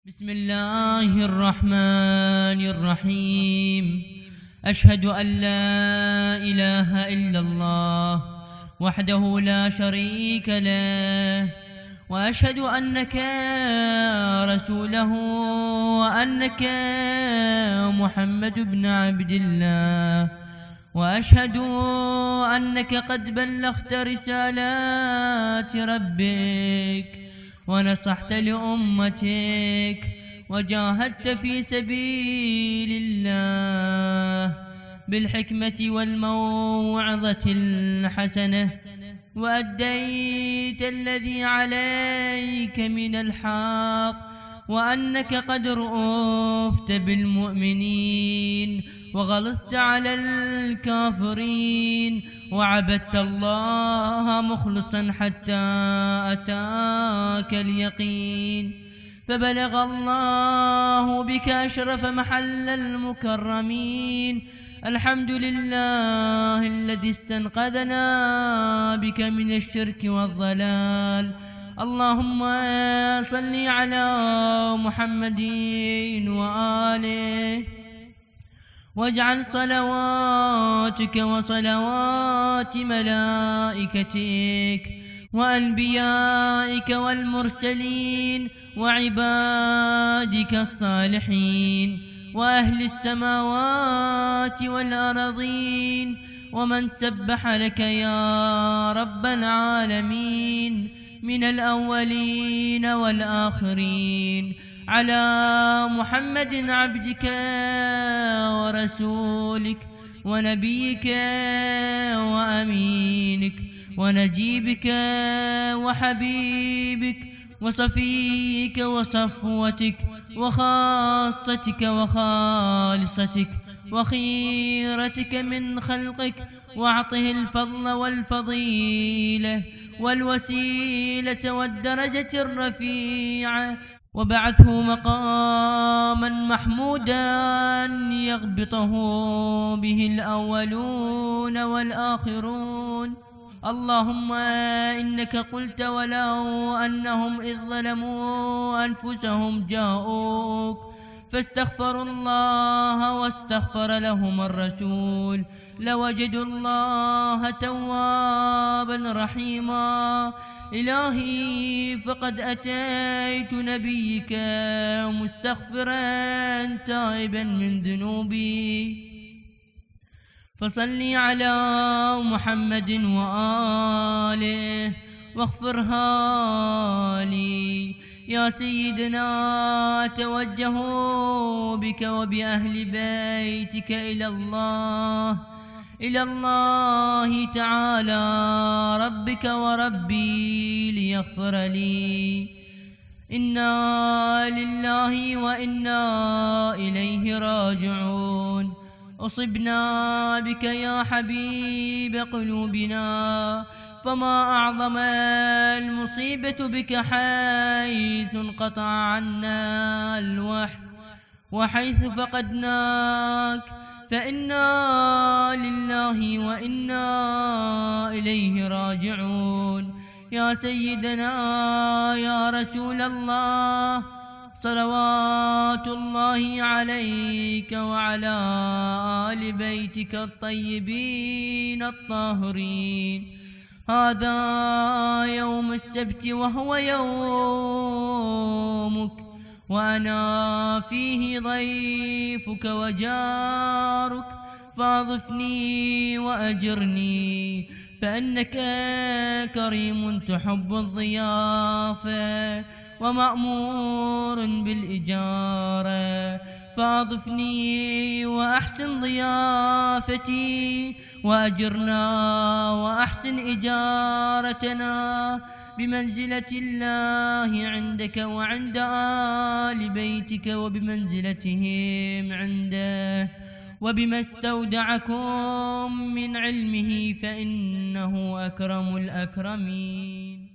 بسم الله الرحمن الرحيم. أشهد أن لا إله إلا الله وحده لا شريك له، وأشهد أنك رسوله وأنك محمد بن عبد الله، وأشهد أنك قد بلغت رسالات ربك ونصحت لأمتك وجاهدت في سبيل الله بالحكمة والموعظة الحسنة، وأديت الذي عليك من الحق، وأنك قد رؤفت بالمؤمنين وغلظت على الكافرين، وعبدت الله مخلصا حتى أتاك اليقين، فبلغ الله بك أشرف محل المكرمين. الحمد لله الذي استنقذنا بك من الشرك والضلال. اللهم صل على محمد وآله، واجعل صلواتك وصلوات ملائكتك وأنبيائك والمرسلين وعبادك الصالحين وأهل السماوات والأرضين ومن سبح لك يا رب العالمين من الأولين والآخرين، على محمد عبدك ورسولك ونبيك وأمينك ونجيبك وحبيبك وصفيك وصفوتك وخاصتك وخالصتك وخيرتك من خلقك، واعطه الفضل والفضيلة والوسيلة والدرجة الرفيعة، وبعثه مقاما محمودا يغبطه به الأولون والآخرون. اللهم إنك قلت ولو أنهم إذ ظلموا أنفسهم جاءوك فاستغفروا الله واستغفر لهم الرسول لوجدوا الله توابا رحيما. إلهي فقد أتيت نبيك مستغفرا تائبا من ذنوبي، فصلي على محمد وآله واغفرها لي. يا سيدنا أتوجه بك وبأهل بيتك إلى الله تعالى ربك وربي ليغفر لي. إنا لله وإنا إليه راجعون. أصبنا بك يا حبيب قلوبنا، فما أعظم المصيبة بك حيث انقطع عنا الوحي وحيث فقدناك، فإنا لله وإنا إليه راجعون. يا سيدنا يا رسول الله، صلوات الله عليك وعلى آل بيتك الطيبين الطاهرين. هذا يوم السبت وهو يومك، وأنا فيه ضيفك وجارك، فاضفني وأجرني، فإنك كريم تحب الضيافة ومأمور بالإجارة، فاضفني وأحسن ضيافتي، وأجرنا وأحسن إجارتنا بمنزلة الله عندك وعند آل بيتك، وبمنزلتهم عنده، وبما استودعكم من علمه، فإنه أكرم الأكرمين.